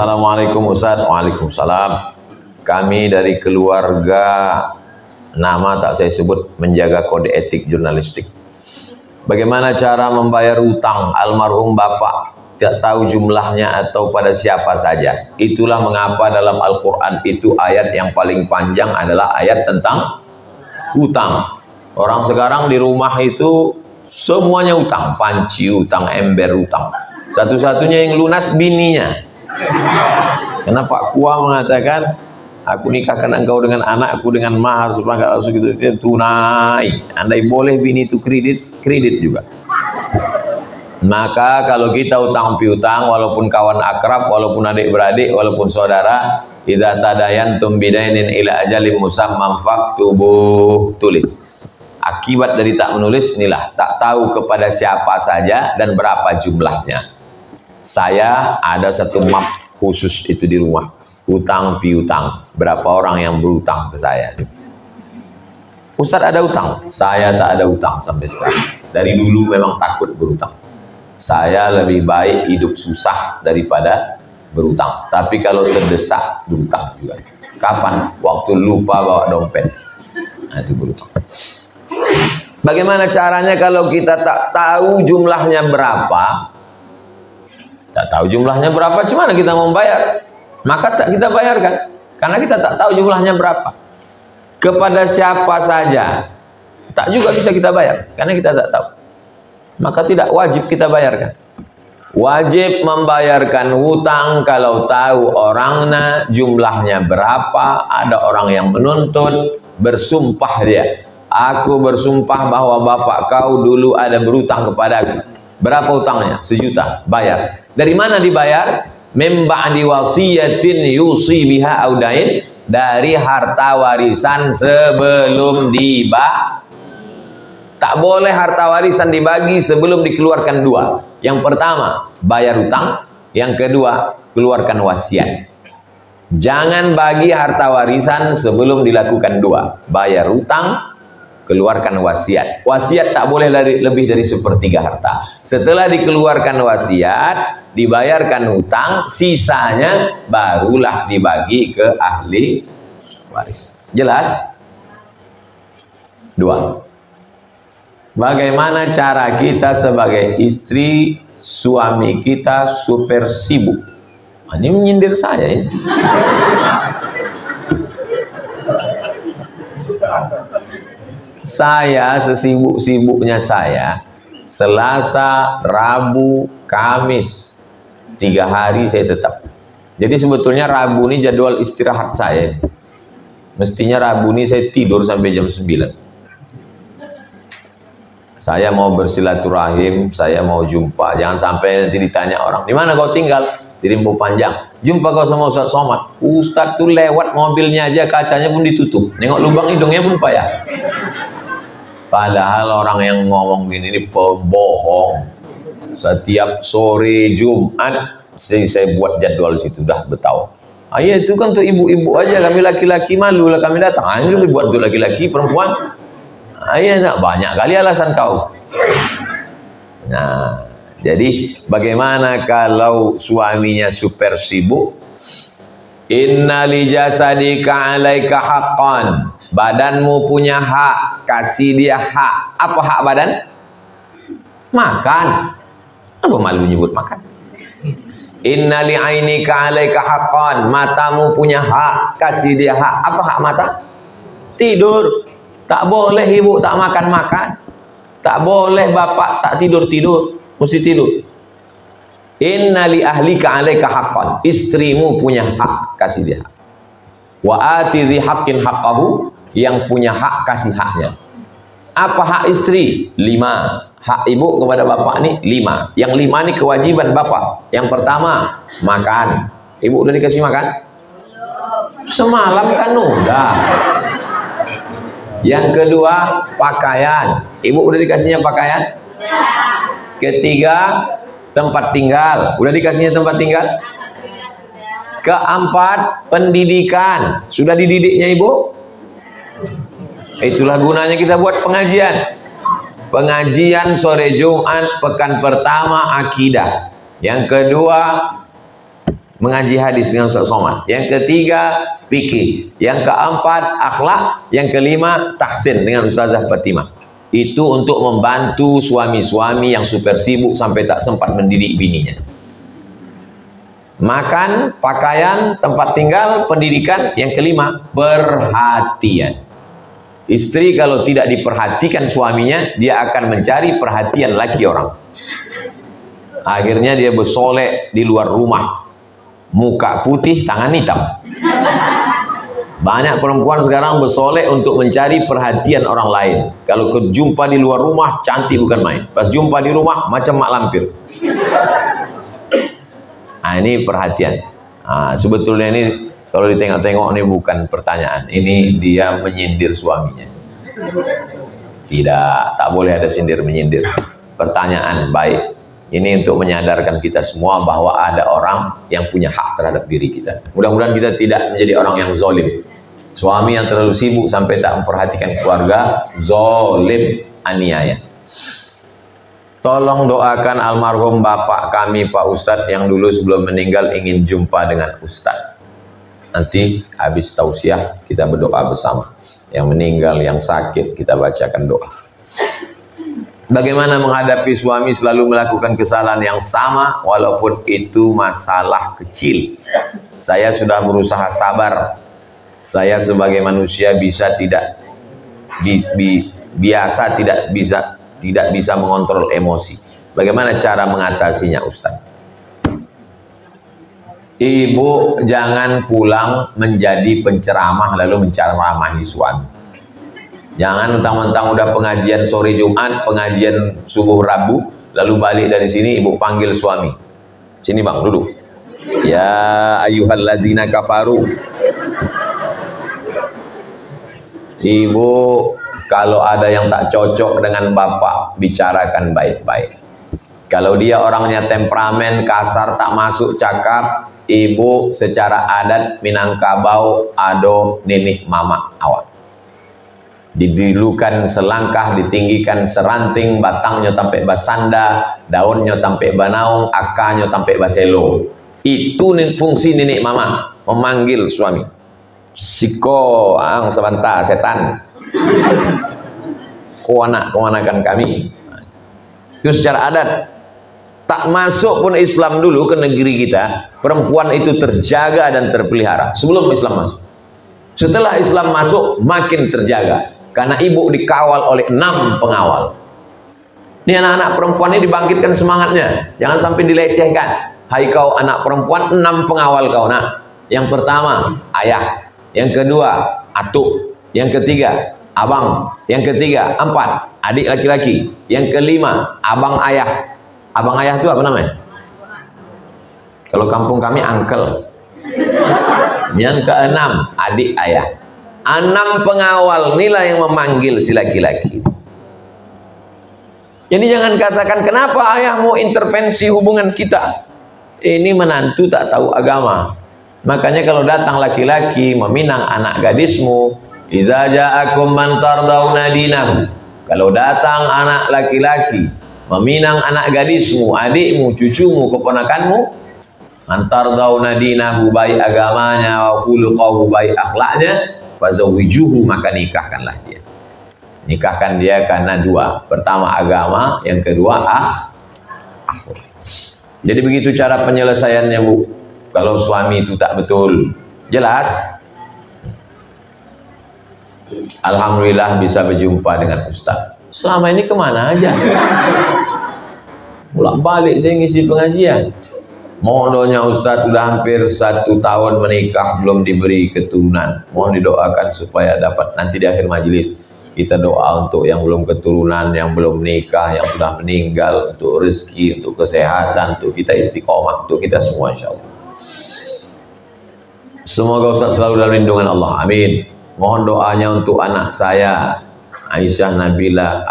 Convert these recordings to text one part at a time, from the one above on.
Assalamualaikum Ustaz. Waalaikumsalam. Kami dari keluarga, nama tak saya sebut, menjaga kode etik jurnalistik. Bagaimana cara membayar utang almarhum bapak? Tidak tahu jumlahnya atau pada siapa saja. Itulah mengapa dalam Al-Quran itu ayat yang paling panjang adalah ayat tentang utang. Orang sekarang di rumah itu semuanya utang, panci utang, ember utang. Satu-satunya yang lunas bininya. Karena Pak Kua mengatakan, aku nikahkan engkau dengan anakku dengan mahar seperangkat langsung gitu, itu tunai. Andai boleh bini itu kredit juga. Maka kalau kita utang piutang, walaupun kawan akrab, walaupun adik beradik, walaupun saudara, idza tadayantum bidainin ila ajalin musamman faktubuh, tulis. Akibat dari tak menulis inilah, tak tahu kepada siapa saja dan berapa jumlahnya. Saya ada satu map khusus itu di rumah, utang piutang, berapa orang yang berutang ke saya. Ustadz ada utang? Saya tak ada utang sampai sekarang. Dari dulu memang takut berutang. Saya lebih baik hidup susah daripada berutang. Tapi kalau terdesak berutang juga. Kapan? Waktu lupa bawa dompet. Nah, itu berutang. Bagaimana caranya kalau kita tak tahu jumlahnya berapa? Tak tahu jumlahnya berapa, gimana kita mau bayar? Maka tak kita bayarkan, karena kita tak tahu jumlahnya berapa. Kepada siapa saja, tak juga bisa kita bayar, karena kita tak tahu. Maka tidak wajib kita bayarkan. Wajib membayarkan hutang kalau tahu orangnya, jumlahnya berapa, ada orang yang menuntut, bersumpah dia. Aku bersumpah bahwa bapak kau dulu ada berutang kepadaku. Berapa utangnya? 1 juta. Bayar. Dari mana dibayar? Mim ba'di wasiyatin yusi biha audain, dari harta warisan sebelum tak boleh harta warisan dibagi sebelum dikeluarkan 2. Yang pertama, bayar utang. Yang kedua, keluarkan wasiat. Jangan bagi harta warisan sebelum dilakukan 2. Bayar utang, keluarkan wasiat. Wasiat tak boleh lebih dari 1/3 harta. Setelah dikeluarkan wasiat, dibayarkan hutang, sisanya barulah dibagi ke ahli waris. Jelas? 2. Bagaimana cara kita sebagai istri, suami kita super sibuk? Ini menyindir saya ya. Saya sesibuk-sibuknya saya, Selasa, Rabu, Kamis, 3 hari saya tetap. Jadi sebetulnya Rabu ini jadwal istirahat saya. Mestinya Rabu ini saya tidur sampai jam 9. Saya mau bersilaturahim, saya mau jumpa. Jangan sampai nanti ditanya orang, di mana kau tinggal? Di Rimbo Panjang. Jumpa kau sama Ustaz Somad. Ustaz tuh lewat mobilnya aja, kacanya pun ditutup. Nengok lubang hidungnya pun payah. Padahal orang yang ngomong gini ini pembohong. Setiap sore Jumat saya buat jadwal situ, dah bertahu. Ayah itu kan untuk ibu-ibu aja, kami laki-laki malu lah kami datang. Ayo buat untuk laki-laki, perempuan. Ayah nak banyak kali alasan kau. Nah, jadi bagaimana kalau suaminya super sibuk? Inna li jasadika 'alaika haqqan. Badanmu punya hak, kasih dia hak. Apa hak badan? Makan. Apa malu nyebut makan? Inna li 'ainika 'alaika haqqan. Matamu punya hak, kasih dia hak. Apa hak mata? Tidur. Tak boleh ibu tak makan-makan. Tak boleh bapak tak tidur-tidur. Mesti tidur. Inna li ahlika 'alaika haqqan. Istrimu punya hak, kasih dia hak. Wa ati dzi haqqin haqqahu. Yang punya hak kasih haknya. Apa hak istri? 5. Hak ibu kepada bapak nih 5. Yang 5 nih kewajiban bapak. Yang pertama, makan. Ibu udah dikasih makan? Semalam kan udah. Yang kedua, pakaian. Ibu udah dikasihnya pakaian? Ketiga, tempat tinggal. Udah dikasihnya tempat tinggal? Keempat, pendidikan. Sudah dididiknya ibu? Itulah gunanya kita buat pengajian. Pengajian sore Jumat, pekan pertama akidah. Yang kedua mengaji hadis dengan Ustaz Somad. Yang ketiga, fikih. Yang keempat, akhlak. Yang kelima, tahsin dengan Ustazah Fatimah. Itu untuk membantu suami-suami yang super sibuk sampai tak sempat mendidik bininya. Makan, pakaian, tempat tinggal, pendidikan. Yang kelima, perhatian. Istri kalau tidak diperhatikan suaminya, dia akan mencari perhatian laki orang. Akhirnya dia bersolek di luar rumah, muka putih, tangan hitam. Banyak perempuan sekarang bersolek untuk mencari perhatian orang lain. Kalau jumpa di luar rumah, cantik bukan main. Pas jumpa di rumah, macam mak lampir. Nah, ini perhatian. Nah, sebetulnya ini kalau ditengok-tengok ini bukan pertanyaan. Ini dia menyindir suaminya. Tidak, tak boleh ada sindir menyindir. Pertanyaan baik. Ini untuk menyadarkan kita semua bahwa ada orang yang punya hak terhadap diri kita. Mudah-mudahan kita tidak menjadi orang yang zalim. Suami yang terlalu sibuk sampai tak memperhatikan keluarga, zalim, aniaya. Tolong doakan almarhum bapak kami Pak Ustadz yang dulu sebelum meninggal ingin jumpa dengan Ustadz. Nanti habis tausiah kita berdoa bersama. Yang meninggal, yang sakit kita bacakan doa. Bagaimana menghadapi suami selalu melakukan kesalahan yang sama walaupun itu masalah kecil. Saya sudah berusaha sabar. Saya sebagai manusia bisa tidak bisa mengontrol emosi. Bagaimana cara mengatasinya, Ustaz? Ibu jangan pulang menjadi penceramah lalu menceramahi suami. Jangan mentang-mentang udah pengajian sore Jumat, pengajian subuh Rabu, lalu balik dari sini ibu panggil suami. Sini bang, duduk. Ya ayyuhalladzina kafaru. Ibu, kalau ada yang tak cocok dengan bapak, bicarakan baik-baik. Kalau dia orangnya temperamen, kasar, tak masuk cakap, ibu secara adat Minangkabau ado nenek mama awak. Didilukan selangkah, ditinggikan seranting, batangnya sampai basanda, daunnya sampai banaung, akarnya sampai baselo. Itu fungsi nenek mama, memanggil suami. Siko ang sebentar setan. Kewanakan kami. Itu secara adat. Tak masuk pun Islam dulu ke negeri kita, perempuan itu terjaga dan terpelihara sebelum Islam masuk. Setelah Islam masuk makin terjaga. Karena ibu dikawal oleh 6 pengawal. Ini anak-anak perempuan ini dibangkitkan semangatnya. Jangan sampai dilecehkan. Hai kau anak perempuan, 6 pengawal kau nak. Yang pertama, ayah. Yang kedua, atuk. Yang ketiga, abang. Yang ketiga, 4, adik laki-laki. Yang kelima, abang ayah. Abang ayah itu apa namanya? Kalau kampung kami, uncle. Yang keenam, adik ayah. 6 pengawal inilah yang memanggil si laki-laki. Jadi jangan katakan kenapa ayah mau intervensi hubungan kita. Ini menantu tak tahu agama. Makanya kalau datang laki-laki meminang anak gadismu, iza ja'akum man tardawna dinahu. Kalau datang anak laki-laki meminang anak gadismu, adikmu, cucumu, keponakanmu, man tardawna dinahu, baik agamanya, wa khuluquhu, baik akhlaknya, fazawijuhu, maka nikahkanlah dia. Nikahkan dia karena 2. Pertama agama, yang kedua akhlak. Jadi begitu cara penyelesaiannya, Bu. Kalau suami itu tak betul, jelas. Alhamdulillah bisa berjumpa dengan Ustaz. Selama ini kemana aja? Pulang balik saya ngisi pengajian. Mohonnya Ustaz sudah hampir 1 tahun menikah belum diberi keturunan. Mohon didoakan supaya dapat. Nanti di akhir majelis kita doa untuk yang belum keturunan, yang belum nikah, yang sudah meninggal, untuk rezeki, untuk kesehatan, untuk kita istiqomah, untuk kita semua insya Allah. Semoga Ustaz selalu dalam lindungan Allah. Amin. Mohon doanya untuk anak saya Aisyah Nabila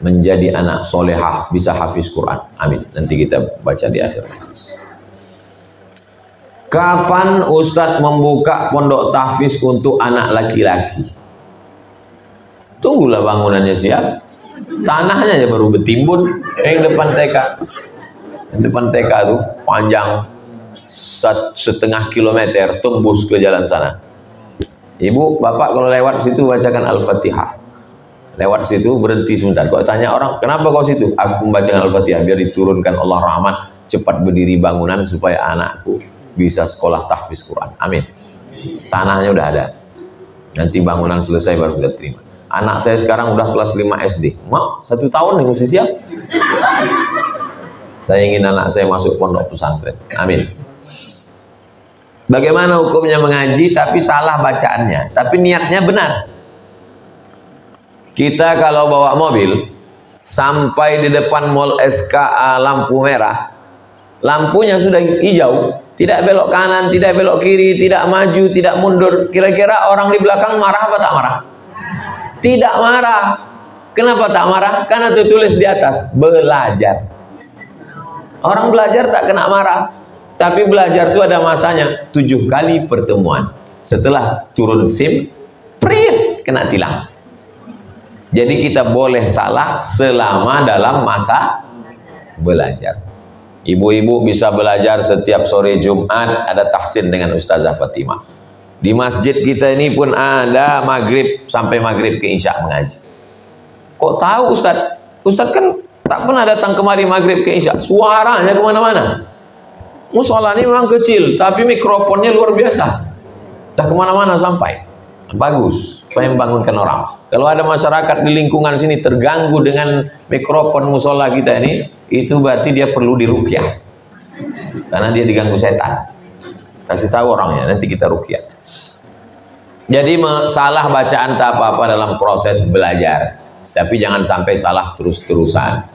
menjadi anak solehah, bisa hafiz Quran. Amin. Nanti kita baca di akhir majlis. Kapan Ustadz membuka pondok tahfiz untuk anak laki-laki? Tunggulah bangunannya siap. Tanahnya aja baru bertimbun yang depan TK. Di depan TK tuh panjang 1,5 kilometer tembus ke jalan sana. Ibu, bapak kalau lewat situ bacakan Al-Fatihah. Lewat situ berhenti sebentar. Kau tanya orang, kenapa kau situ? Aku membacakan Al-Fatihah biar diturunkan Allah rahmat, cepat berdiri bangunan supaya anakku bisa sekolah tahfiz Quran. Amin. Tanahnya udah ada. Nanti bangunan selesai baru kita terima. Anak saya sekarang udah kelas 5 SD. Mak, 1 tahun yang mesti siap. Saya ingin anak saya masuk pondok pesantren. Amin. Bagaimana hukumnya mengaji tapi salah bacaannya, tapi niatnya benar? Kita kalau bawa mobil sampai di depan mall SKA lampu merah, lampunya sudah hijau, tidak belok kanan, tidak belok kiri, tidak maju, tidak mundur. Kira-kira orang di belakang marah apa tak marah? Tidak marah. Kenapa tak marah? Karena tertulis di atas belajar. Orang belajar tak kena marah, tapi belajar itu ada masanya, 7 kali pertemuan. Setelah turun SIM, prit, kena tilang. Jadi kita boleh salah selama dalam masa belajar. Ibu-ibu bisa belajar setiap sore Jumat, ada tahsin dengan Ustazah Fatimah. Di masjid kita ini pun ada maghrib sampai maghrib ke isya mengaji. Kok tahu Ustaz? Ustaz kan tak pernah datang kemari maghrib ke isya, suaranya kemana-mana. Musola ini memang kecil, tapi mikrofonnya luar biasa. Dah kemana-mana sampai. Bagus, supaya membangunkan orang. Kalau ada masyarakat di lingkungan sini terganggu dengan mikrofon musola kita ini, itu berarti dia perlu diruqyah. Karena dia diganggu setan. Kasih tahu orangnya, nanti kita ruqyah. Jadi salah bacaan tak apa-apa dalam proses belajar. Tapi jangan sampai salah terus-terusan.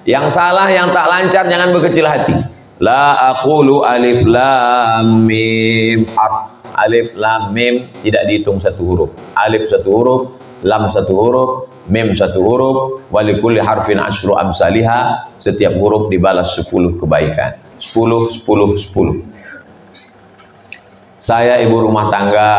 Yang salah, yang tak lancar, jangan berkecil hati. La aqulu alif lam mim. Alif lam mim tidak dihitung 1 huruf. Alif 1 huruf, lam 1 huruf, mim 1 huruf. Walikulli harfin asyru amsalihha. Setiap huruf dibalas 10 kebaikan. 10, 10, 10. Saya ibu rumah tangga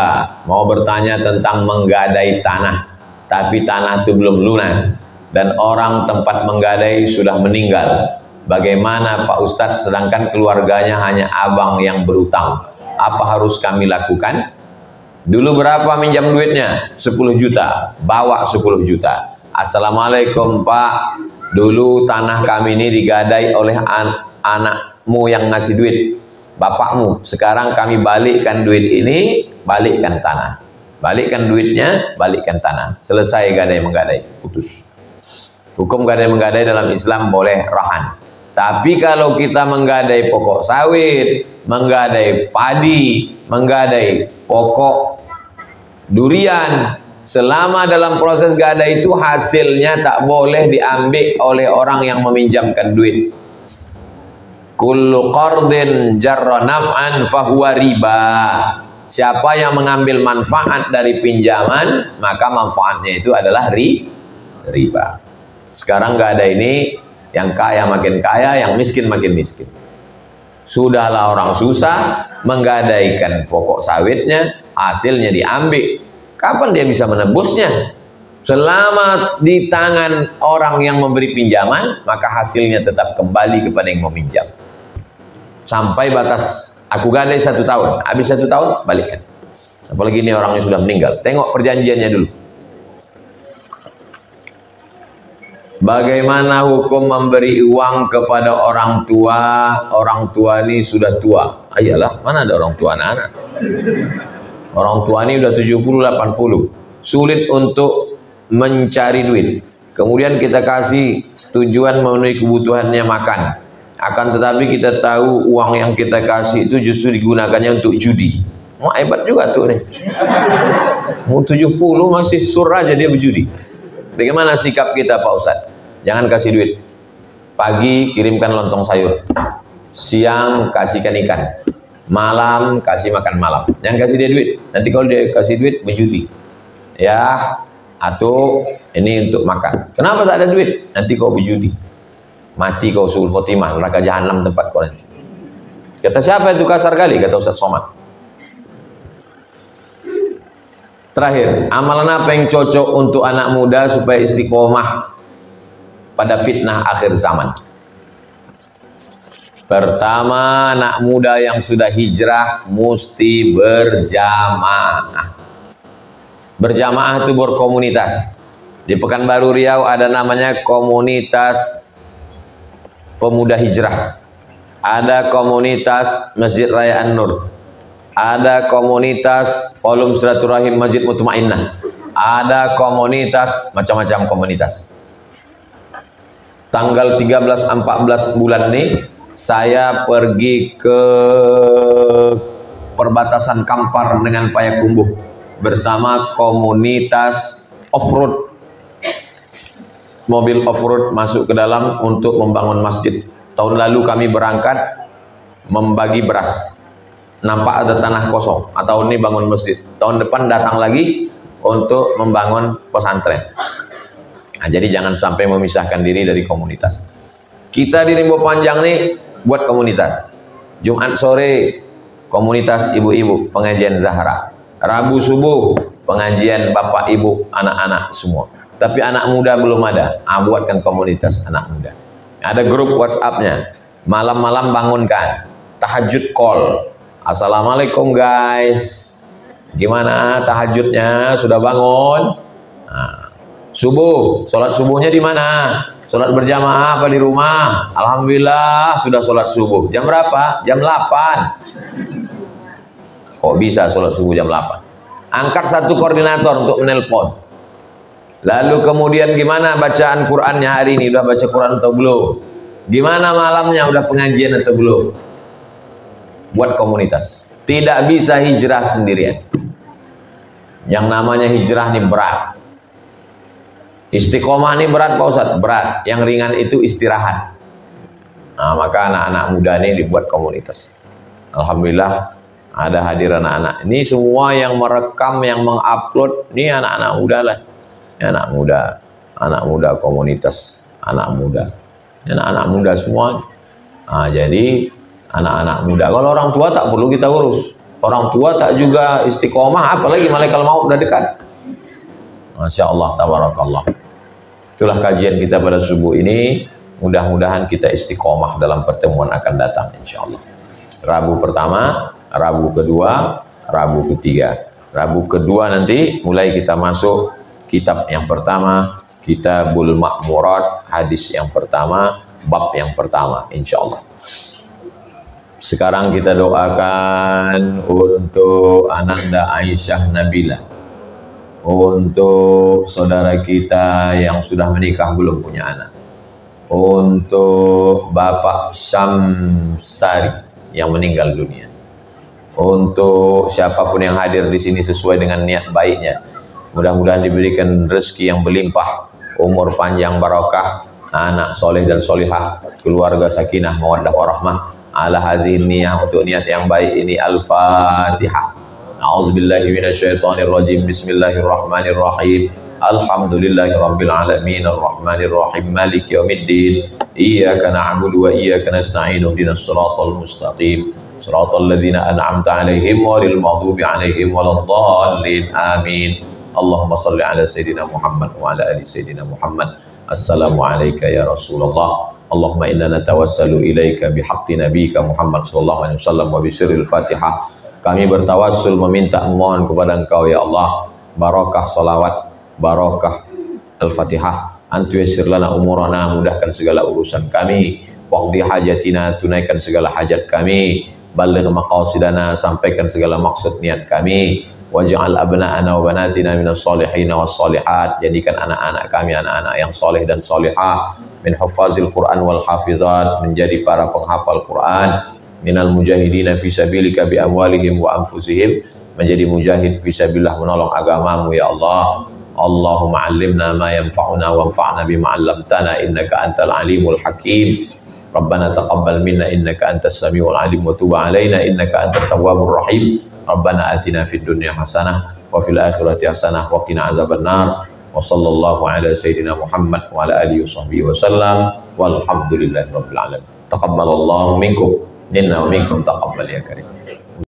mau bertanya tentang menggadai tanah, tapi tanah itu belum lunas dan orang tempat menggadai sudah meninggal. Bagaimana Pak Ustadz, sedangkan keluarganya hanya abang yang berutang? Apa harus kami lakukan? Dulu berapa minjam duitnya? 10 juta. Bawa 10 juta. Assalamualaikum Pak, dulu tanah kami ini digadai oleh anakmu yang ngasih duit, bapakmu. Sekarang kami balikkan duit ini, balikkan tanah. Balikkan duitnya, balikkan tanah. Selesai gadai-menggadai, putus. Hukum gadai-menggadai dalam Islam boleh rahan. Tapi kalau kita menggadai pokok sawit, menggadai padi, menggadai pokok durian, selama dalam proses gadai itu hasilnya tak boleh diambil oleh orang yang meminjamkan duit. Kullu qardin jarra naf'an fahuwa riba. Siapa yang mengambil manfaat dari pinjaman, maka manfaatnya itu adalah riba. Sekarang nggak ada ini, yang kaya makin kaya, yang miskin makin miskin. Sudahlah orang susah menggadaikan pokok sawitnya, hasilnya diambil. Kapan dia bisa menebusnya? Selama di tangan orang yang memberi pinjaman, maka hasilnya tetap kembali kepada yang meminjam. Sampai batas, aku gadai 1 tahun, habis 1 tahun, balikkan. Apalagi ini orangnya sudah meninggal. Tengok perjanjiannya dulu. Bagaimana hukum memberi uang kepada orang tua? Orang tua ini sudah tua. Ayalah, mana ada orang tua anak-anak? Orang tua ini sudah 70-80. Sulit untuk mencari duit. Kemudian kita kasih tujuan memenuhi kebutuhannya makan. Akan tetapi kita tahu uang yang kita kasih itu justru digunakannya untuk judi. Wah, hebat juga tuh nih. Mau 70 masih sur aja dia berjudi. Bagaimana sikap kita Pak Ustadz? Jangan kasih duit. Pagi kirimkan lontong sayur, siang kasihkan ikan, malam kasih makan malam. Jangan kasih dia duit. Nanti kalau dia kasih duit berjudi. Ya, atau ini untuk makan. Kenapa tak ada duit? Nanti kau berjudi. Mati kau suul khotimah, neraka jahanam tempat kau nanti. Kata siapa itu kasar kali? Kata Ustaz Somad. Terakhir, amalan apa yang cocok untuk anak muda supaya istiqomah pada fitnah akhir zaman? Pertama, anak muda yang sudah hijrah mesti berjamaah. Berjamaah itu berkomunitas. Di Pekanbaru Riau ada namanya komunitas pemuda hijrah. Ada komunitas Masjid Raya An-Nur. Ada komunitas Forum Silaturahim Masjid Mutmainnah. Ada komunitas, macam-macam komunitas. Tanggal 13-14 bulan ini saya pergi ke perbatasan Kampar dengan Payakumbuh bersama komunitas off-road. Mobil off-road masuk ke dalam untuk membangun masjid. Tahun lalu kami berangkat membagi beras. Nampak ada tanah kosong. Tahun ini bangun masjid. Tahun depan datang lagi untuk membangun pesantren. Nah, jadi jangan sampai memisahkan diri dari komunitas. Kita di Rimbo Panjang nih buat komunitas. Jumat sore komunitas ibu-ibu pengajian Zahra. Rabu subuh pengajian bapak ibu anak-anak semua. Tapi anak muda belum ada. Buatkan komunitas anak muda. Ada grup WhatsApp-nya. Malam-malam bangunkan. Tahajud call. Assalamualaikum guys. Gimana tahajudnya? Sudah bangun? Nah, subuh, sholat subuhnya di mana? Sholat berjamaah apa di rumah? Alhamdulillah sudah sholat subuh. Jam berapa? Jam 8. Kok bisa sholat subuh jam 8? Angkat satu koordinator untuk menelpon. Lalu kemudian gimana bacaan Qurannya hari ini? Udah baca Quran atau belum? Gimana malamnya? Udah pengajian atau belum? Buat komunitas. Tidak bisa hijrah sendirian. Yang namanya hijrah ini berat. Istiqomah ini berat Pak Ustadz? Berat. Yang ringan itu istirahat. Nah, maka anak-anak muda ini dibuat komunitas. Alhamdulillah ada hadir anak-anak. Ini semua yang merekam, yang mengupload, ini anak-anak muda lah. Ini anak muda komunitas, anak muda. Ini anak-anak muda semua. Nah, jadi anak-anak muda. Kalau orang tua tak perlu kita urus. Orang tua tak juga istiqomah, apalagi malaikat maut udah dekat. Masya Allah, tabarakallah. Itulah kajian kita pada subuh ini. Mudah-mudahan kita istiqomah dalam pertemuan akan datang, insya Allah. Rabu pertama, Rabu kedua, Rabu ketiga. Rabu kedua nanti mulai kita masuk kitab yang pertama, Kitabul Ma'murat, hadis yang pertama, bab yang pertama, insya Allah. Sekarang kita doakan untuk Ananda Aisyah Nabila, untuk saudara kita yang sudah menikah belum punya anak, untuk Bapak Syamsari yang meninggal dunia, untuk siapapun yang hadir di sini sesuai dengan niat baiknya. Mudah-mudahan diberikan rezeki yang berlimpah, umur panjang barokah, anak soleh dan solihah, keluarga sakinah mawaddah warahmah. Ala hazihin niyah, untuk niat yang baik ini. Al-Fatihah. A'udzubillahi minasyaitonirrajim. Bismillahirrahmanirrahim. Alhamdulillahirabbil alamin arrahmanir rahim maliki yaumiddin. Iyyaka na'budu wa iyyaka nasta'in. Ihdinas siratal mustaqim. Siratal ladzina an'amta 'alaihim ghairil maghdubi 'alaihim waladdallin. Amin. Allahumma shalli ala sayyidina Muhammad wa ala ali sayyidina Muhammad. Assalamualaikum ya Rasulullah. Allahumma inna natawassalu ilaika bihaqqi nabiyika Muhammad sallallahu alaihi wasallam wa bisirril Fatihah. Kami bertawassul meminta mohon kepada Engkau ya Allah barakah salawat, barakah Al-Fatihah. Antu yassir lana umurana, mudahkan segala urusan kami. Waqdi hajatina, tunaikan segala hajat kami. Balligh maqasidana, sampaikan segala maksud niat kami. Waj'al abna'ana wa banatina minas solihin was solihat, jadikan anak-anak kami anak-anak yang soleh dan solihah, min hufazil Quran wal hafizat, menjadi para penghafal Quran, minal mujahidina fi sabilika bi amwalihim wa anfusihim, menjadi mujahid fisabilillah menolong agamamu ya Allah. Allahumma 'allimna ma yanfa'una wanfa'na bima 'allamtana innaka antal alimul hakim. Rabbana taqabbal minna innaka antas samiul alim wa tub 'alaina innaka antat tawwabur rahim. Rabbana atina fid dunya hasanah wa fil akhirati hasanah wa qina azabannar. Wa sallallahu ala sayyidina Muhammad wa ala alihi washabbihi wasallam. Walhamdulillahi rabbil alamin. Taqabbalallahu minkum minna wa minkum taqabbal ya karim.